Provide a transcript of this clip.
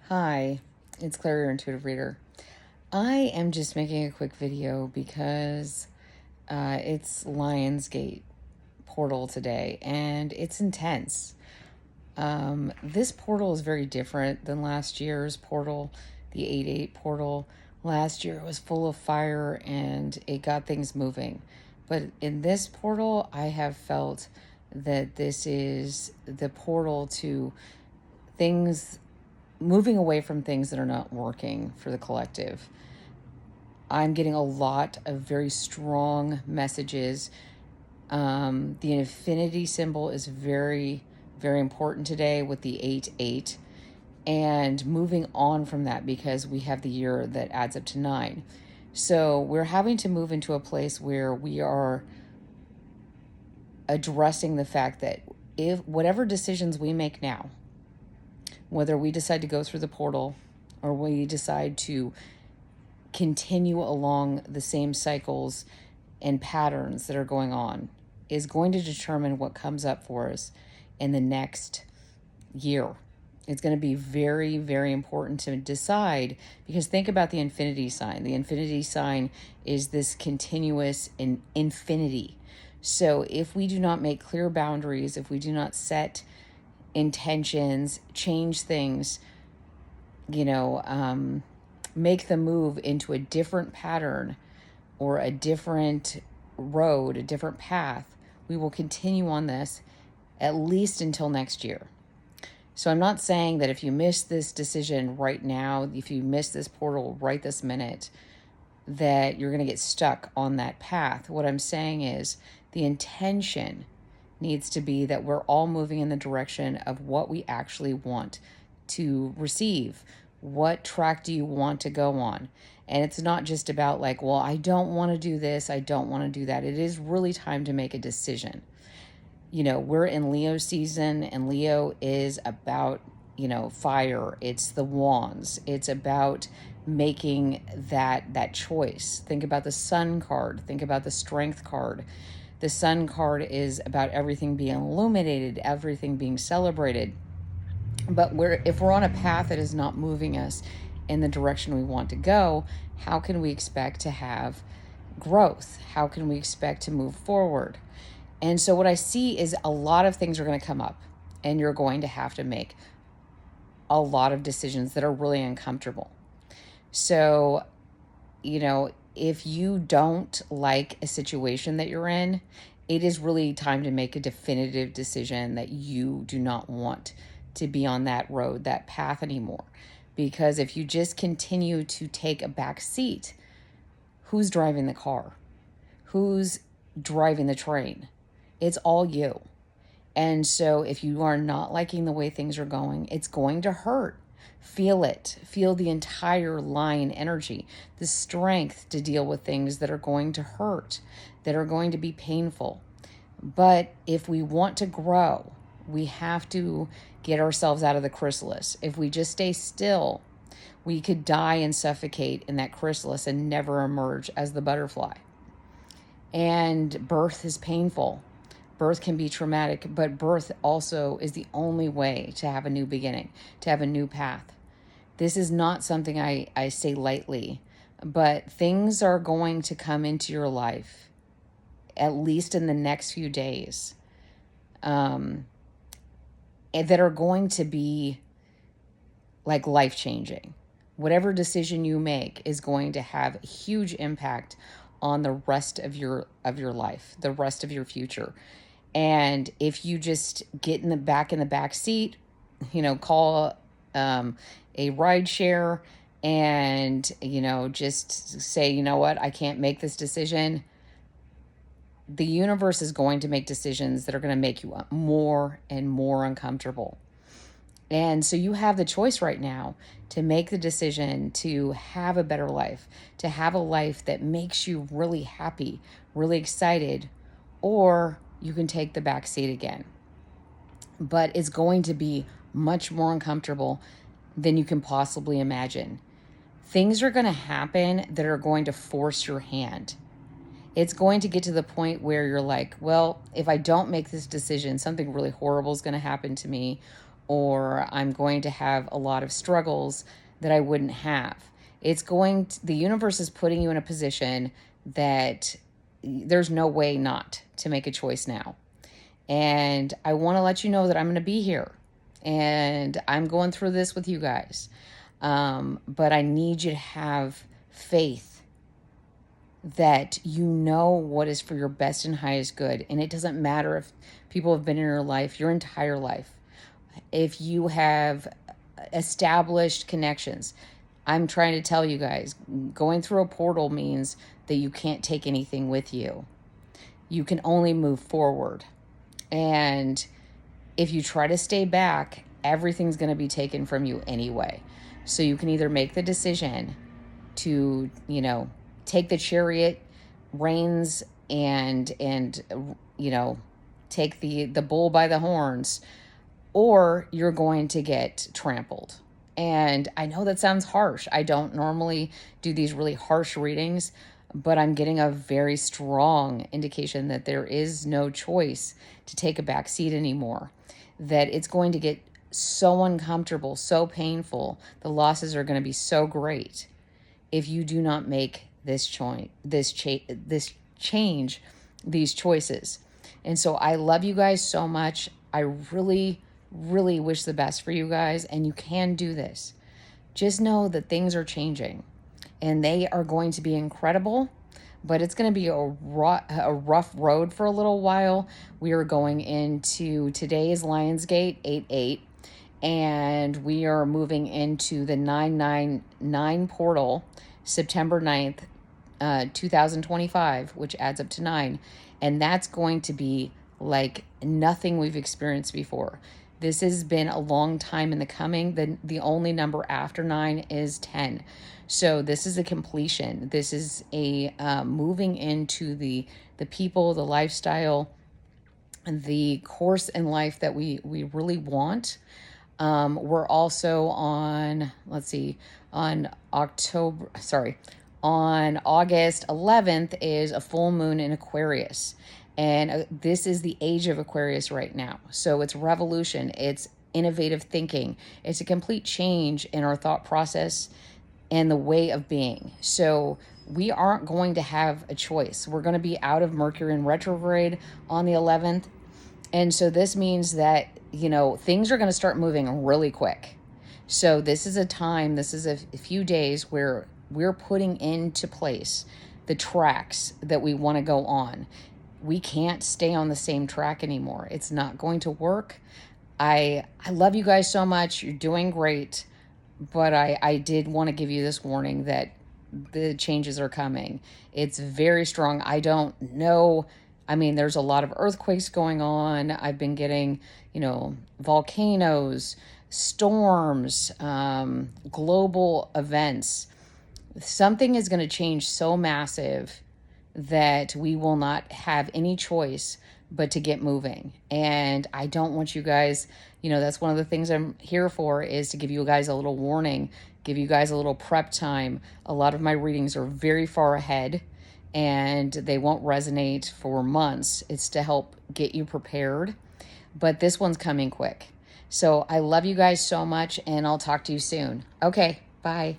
Hi, it's Claire, your intuitive reader. I am just making a quick video because it's Lionsgate portal today and it's intense. This portal is very different than last year's portal, the 8/8 portal. Last year it was full of fire and it got things moving. But in this portal, I have felt that this is the portal to things moving away from things that are not working for the collective. I'm getting a lot of very strong messages. The infinity symbol is very, very important today with the 8/8, and moving on from that because we have the year that adds up to 9. So we're having to move into a place where we are addressing the fact that if whatever decisions we make now, whether we decide to go through the portal or we decide to continue along the same cycles and patterns that are going on, is going to determine what comes up for us in the next year. It's going to be very, very important to decide, because think about the infinity sign. The infinity sign is this continuous infinity. So if we do not make clear boundaries, if we do not set intentions, change things, make the move into a different pattern or a different road, a different path, we will continue on this at least until next year. So I'm not saying that if you miss this decision right now, if you miss this portal right this minute, that you're going to get stuck on that path. What I'm saying is the intention needs to be that we're all moving in the direction of what we actually want to receive. What track do you want to go on? And it's not just about like, well, I don't want to do this, I don't want to do that. It is really time to make a decision. We're in Leo season, and Leo is about, fire. It's the wands. It's about making that choice. Think about the Sun card. Think about the Strength card. The Sun card is about everything being illuminated, everything being celebrated. But if we're on a path that is not moving us in the direction we want to go, how can we expect to have growth? How can we expect to move forward? And so what I see is a lot of things are going to come up, and you're going to have to make a lot of decisions that are really uncomfortable. So, if you don't like a situation that you're in, it is really time to make a definitive decision that you do not want to be on that road, that path anymore. Because if you just continue to take a back seat, who's driving the car? Who's driving the train? It's all you. And so if you are not liking the way things are going, it's going to hurt. Feel it. Feel the entire line energy, the strength to deal with things that are going to hurt, that are going to be painful. But if we want to grow, we have to get ourselves out of the chrysalis. If we just stay still, we could die and suffocate in that chrysalis and never emerge as the butterfly. And birth is painful. Birth can be traumatic, but birth also is the only way to have a new beginning, to have a new path. This is not something I say lightly, but things are going to come into your life, at least in the next few days, and that are going to be like life-changing. Whatever decision you make is going to have a huge impact on the rest of your life, the rest of your future. And if you just get in the back seat, call a ride share and, just say, you know what, I can't make this decision. The universe is going to make decisions that are going to make you more and more uncomfortable. And so you have the choice right now to make the decision to have a better life, to have a life that makes you really happy, really excited, or you can take the back seat again. But it's going to be much more uncomfortable than you can possibly imagine. Things are going to happen that are going to force your hand. It's going to get to the point where you're like, well, if I don't make this decision, something really horrible is going to happen to me, or I'm going to have a lot of struggles that I wouldn't have. The universe is putting you in a position that there's no way not to make a choice now. And I want to let you know that I'm going to be here and I'm going through this with you guys. But I need you to have faith that you know what is for your best and highest good. And it doesn't matter if people have been in your life, your entire life. If you have established connections, I'm trying to tell you guys, going through a portal means that you can't take anything with you. You can only move forward. And if you try to stay back, everything's going to be taken from you anyway. So you can either make the decision to, take the chariot reins and take the bull by the horns, or you're going to get trampled. And I know that sounds harsh. I don't normally do these really harsh readings, but I'm getting a very strong indication that there is no choice to take a back seat anymore, that it's going to get so uncomfortable, so painful. The losses are going to be so great if you do not make this change, these choices. And so I love you guys so much. I really, really wish the best for you guys, and you can do this. Just know that things are changing and they are going to be incredible, but it's going to be a rough road for a little while. We are going into today's Lionsgate 8/8, and we are moving into the 999 portal September 9th, 2025, which adds up to 9. And that's going to be like nothing we've experienced before. This has been a long time in the coming. The only number after 9 is 10. So this is a completion. This is a moving into the people, the lifestyle, the course in life that we really want. We're also on, on August 11th is a full moon in Aquarius. And this is the age of Aquarius right now. So it's revolution, it's innovative thinking, it's a complete change in our thought process and the way of being. So we aren't going to have a choice. We're going to be out of Mercury in retrograde on the 11th. And so this means that, things are going to start moving really quick. So this is a few days where we're putting into place the tracks that we want to go on. We can't stay on the same track anymore. It's not going to work. I love you guys so much. You're doing great. But I did want to give you this warning that the changes are coming. It's very strong. I don't know. I mean, there's a lot of earthquakes going on. I've been getting, volcanoes, storms, global events. Something is going to change so massive that we will not have any choice but to get moving. And I don't want you guys, that's one of the things I'm here for, is to give you guys a little warning, give you guys a little prep time. A lot of my readings are very far ahead and they won't resonate for months. It's to help get you prepared. But this one's coming quick. So I love you guys so much, and I'll talk to you soon. Okay, bye.